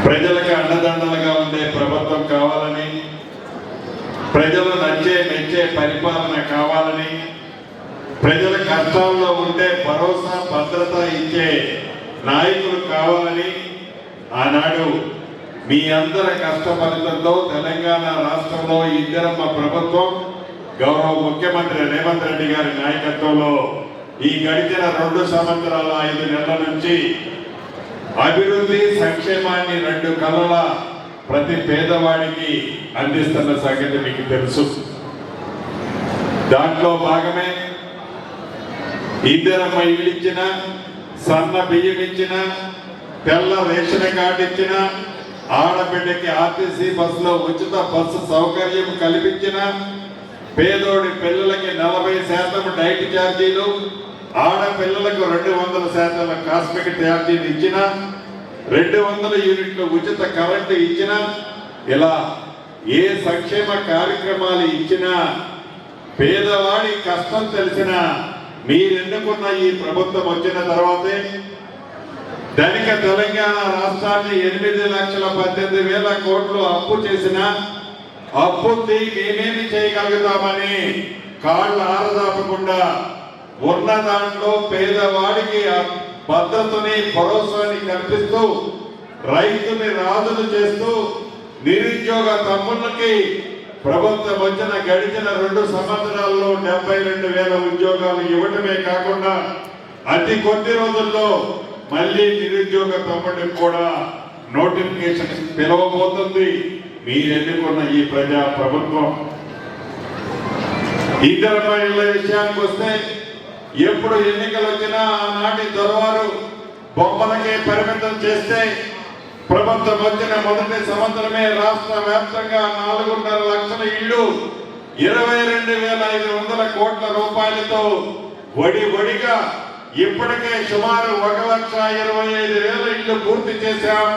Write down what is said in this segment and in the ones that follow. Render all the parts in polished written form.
ప్రజలకు అండదండలుగా ఉండే ప్రభుత్వం కావాలని, ప్రజలు నచ్చే మెచ్చే పరిపాలన కావాలని, ప్రజల కష్టాల్లో ఉండే భరోసా భద్రత ఇచ్చే నాయకులు కావాలని ఆనాడు మీ అందరి కష్ట ఫలితంతో తెలంగాణ రాష్ట్రంలో ఇందిరమ్మ ప్రభుత్వం గౌరవ ముఖ్యమంత్రి రేవంత్ రెడ్డి గారి నాయకత్వంలో ఈ గడిచిన 2 సంవత్సరాల 5 నెలల నుంచి అభివృద్ధి సంక్షేమాన్ని 2 కళ్ళ ప్రతి పేదవాడికి అందిస్తున్న సంగతి మీకు తెలుసు. దాంట్లో భాగమే ఇందిరమ్మ ఇల్లు ఇచ్చిన, సన్న బియ్యం ఇచ్చిన, తెల్ల రేషన్ కార్డు ఇచ్చిన, ఆడబిడ్డకి ఆర్టీసీ బస్సులో ఉచిత బస్సు సౌకర్యం కల్పించిన, పేదోడి పిల్లలకి 40% డైట్ ఛార్జీలు, ఆడపిల్లలకు 200% కాస్మెటిక్ ఛార్జీలు ఇచ్చిన, 200 యూనిట్లు ఉచిత కరెంటు ఇచ్చిన, ఇలా ఏ సంక్షేమ కార్యక్రమాలు ఇచ్చినా పేదవాడి కష్టం తెలిసిన మీరెన్నుకున్న ఈ ప్రభుత్వం వచ్చిన తర్వాతే ధనిక తెలంగాణ రాష్ట్రాన్ని 8,18,000 కోట్లు అప్పు చేసిన అప్పుని మేమేమి చేయగలుగుతామని కాళ్ళు ఆరదాపకుండా ఉన్న దాంట్లో పేదవాడికి భద్రతని భరోసాని కల్పిస్తూ రైతుని రాజులు చేస్తూ నిరుద్యోగ తమ్ముళ్ళకి ప్రభుత్వం వచ్చిన గడిచిన 2 సంవత్సరాల్లో 72,000 ఉద్యోగాలు ఇవ్వటమే కాకుండా అతి కొద్ది రోజుల్లో మళ్ళీ నిరుద్యోగ తమ్ముడికి కూడా నోటిఫికేషన్ పిలవబోతుంది మీరు ఎన్నుకున్న ఈ ప్రజా ప్రభుత్వం. ఇందిరమ్మ ఇళ్ల విషయానికి వస్తే ఎప్పుడు ఎన్నికలు వచ్చినా ఆనాటి దొరవారు బొమ్మలకే పరిమితం చేస్తే ప్రభుత్వం వచ్చిన మొదటి సంవత్సరమే రాష్ట్ర వ్యాప్తంగా 4.5 లక్షల ఇళ్లు 22,500 కోట్ల రూపాయలతో వడిగా ఇప్పటికే సుమారు 1,25,000 ఇళ్లు పూర్తి చేశాం.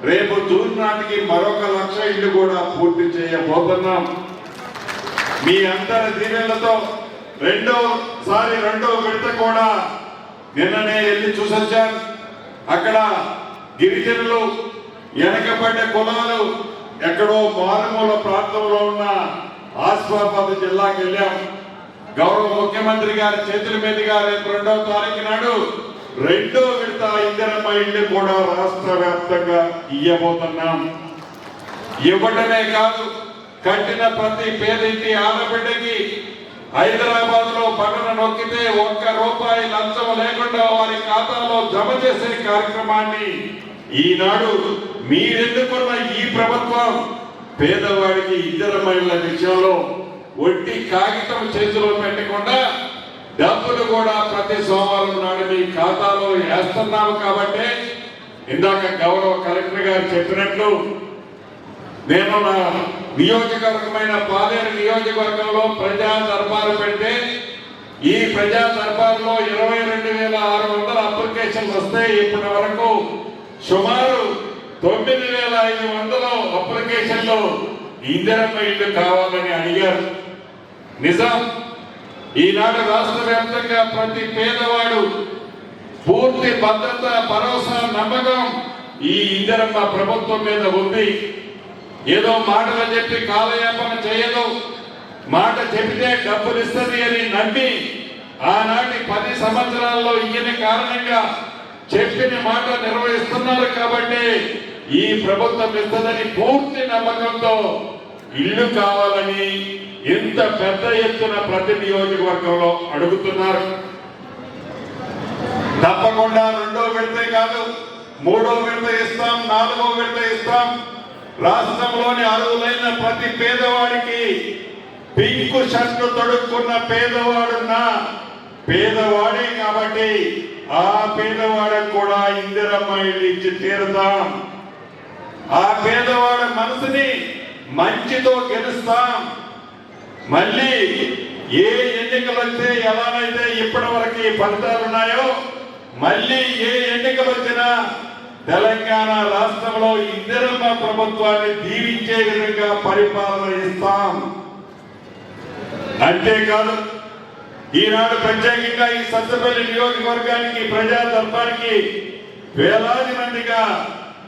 రేపు జూన్ నాటికి మరొక 1,00,000 ఇళ్లు కూడా పూర్తి చేయబోతున్నాం. మీ అందరి దీవెనలతో రెండో విడత కూడా నిన్ననే వెళ్ళి చూసొచ్చాను. అక్కడ గిరిజనులు, వెనకబడ్డ కులాలు ఎక్కడో మారుమూల ప్రాంతంలో ఉన్న ఆసిఫాబాద్ జిల్లాకి వెళ్ళాం. గౌరవ ముఖ్యమంత్రి గారి చేతుల మీదుగా రేపు 2వ తారీఖు నాడు 2వ విడత ఇందిరమ్మ ఇల్లు కూడా రాష్ట్ర వ్యాప్తంగా ఇవ్వబోతున్నాం. ఇవ్వటమే కాదు, కట్టిన ప్రతి పేదింటి ఆడబిడ్డకి హైదరాబాద్ లో బటన్ నొక్కితే 1 రూపాయి లంచం లేకుండా వారి ఖాతాలో జమ చేసే కార్యక్రమాన్ని ఈనాడు మీరెన్నుకున్న ఈ ప్రభుత్వం పేదవాడికి ఇందిరమ్మ ఇళ్ల విషయంలో ఒట్టి కాగితం చేతిలో పెట్టకుండా డబ్బులు కూడా ప్రతి సోమవారం నాడు మీ ఖాతాలో వేస్తున్నాము. కాబట్టి ఇందాక గౌరవ కలెక్టర్ గారు చెప్పినట్లు నేను నా నియోజకవర్గమైన పాలేరు నియోజకవర్గంలో ప్రజా దర్బారు పెడితే ఈ ప్రజా దర్బారులో 22,600 అప్లికేషన్లు వస్తాయి. ఇప్పటి వరకు సుమారు 9,500 అప్లికేషన్లు ఇందిరమ్మ ఇల్లు కావాలని అడిగారు. నిజం, ఈనాడు రాష్ట్ర వ్యాప్తంగా ప్రతి పేదవాడు పూర్తి భద్రత, భరోసా, నమ్మకం ఈ ఇందిరమ్మ ప్రభుత్వం మీద ఉంది. ఏదో మాటలు చెప్పి కాలయాపన చేయదు, మాట చెబితే డబ్బులు ఇస్తుంది అని నమ్మి ఆనాటి 10 సంవత్సరాల్లో ఈయన కారణంగా చెప్పిన మాట నిర్వహిస్తున్నారు. కాబట్టి ఈ ప్రభుత్వం ఇస్తుందని పూర్తి నమ్మకంతో ఇల్లు కావాలని ఇంత పెద్ద ఎత్తున ప్రతి నియోజకవర్గంలో అడుగుతున్నారు. తప్పకుండా 2వ విడత కాదు, 3వ విడత ఇస్తాం, 4వ విడత ఇస్తాం. రాష్ట్రంలోని అర్హులైన ప్రతి పేదవాడికి పింకు షర్టు తొడుక్కున్న పేదవాడున్నా పేదవాడే కాబట్టి ఆ పేదవాడికి కూడా ఇందిరమ్మ ఇల్లు ఇచ్చి తీరుతాం. ఆ పేదవాడి మనసుని మంచితో గెలుస్తాం. మళ్ళీ ఏ ఎన్నికలు వస్తే ఎలానైతే ఇప్పటి వరకు ఫలితాలు ఉన్నాయో మళ్ళీ ఏ ఎన్నికలు వచ్చినా తెలంగాణ రాష్ట్రంలో ఇందిరమ్మ ప్రభుత్వాన్ని దీవించే విధంగా పరిపాలన ఇస్తాం. అంతేకాదు, ఈనాడు ప్రత్యేకంగా ఈ సత్తపల్లి నియోజకవర్గానికి ప్రజా దర్బార్కి వేలాది మందిగా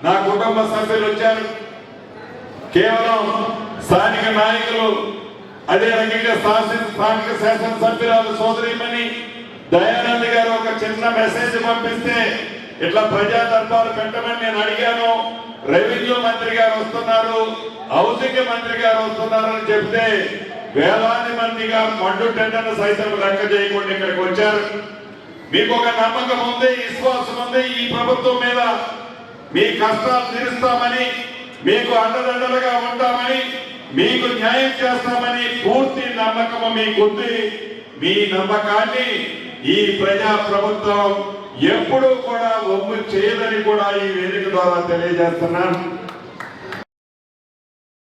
నా కుటుంబ సభ్యులు వచ్చారు. కేవలం స్థానిక నాయకులు, అదే రకంగా స్థానిక శాసనసభ్యురాలు సోదరిమణి దయానంద్ గారు ఒక చిన్న మెసేజ్ పంపిస్తే ఇట్లా ప్రజా దర్బారు పెట్టమని నేను అడిగాను. రెవెన్యూ మంత్రి గారు వస్తున్నారు, హౌసింగ్ మంత్రి గారు వస్తున్నారు అని చెప్తే వేలాది మందిగా మండు టెండర్ను సైతం లెక్క చేయకుండా ఇక్కడికి వచ్చారు. మీకు ఒక నమ్మకం ఉంది, విశ్వాసం ఉంది ఈ ప్రభుత్వం మీద. మీ కష్టాలు తీరుస్తామని, మీకు అండదండలుగా ఉంటామని, మీకు న్యాయం చేస్తామని పూర్తి నమ్మకం మీకుంది. మీ నమ్మకాన్ని ఈ ప్రజా ప్రభుత్వం ఎప్పుడూ కూడా ఒమ్ము చేయదని కూడా ఈ వేదిక ద్వారా తెలియజేస్తున్నాను.